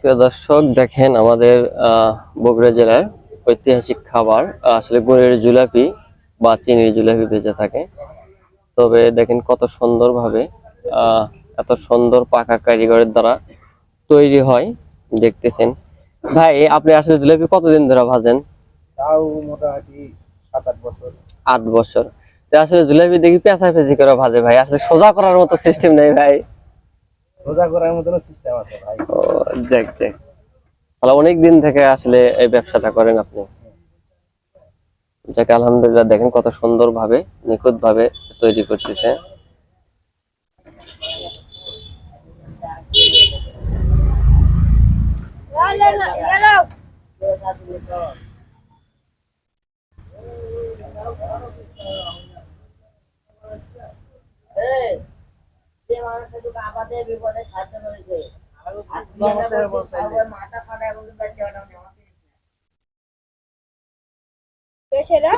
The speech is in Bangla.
প্রিয় দর্শক দেখেন আমাদের বগুড়া জেলার ঐতিহাসিক খাবার আসলে গুড়ের জিলাপি বা চিনির জিলাপি ভেজে থাকে। তবে দেখেন কত সুন্দরভাবে এত সুন্দর পাকা কারিগরের দ্বারা তৈরি হয় দেখতেছেন। ভাই আপনি আসলে জিলাপি কতদিন ধরে ভাজেন? তাও মোটামুটি 7-8 বছর। 8 বছর। আসলে জিলাপি দেখি পেঁচাপেচি করে ভাজে ভাই, আসলে সোজা করার মতো সিস্টেম নেই ভাই। সোজা করার মতো সিস্টেম আছে ভাই। ও যাক যাক, তাহলে অনেক দিন থেকে আসলে এই ব্যবসাটা করেন আপনি। যাকে আলহামদুলিল্লাহ, দেখেন কত সুন্দর ভাবে নিখুঁত ভাবে তৈরি করতেছে। পেশেরা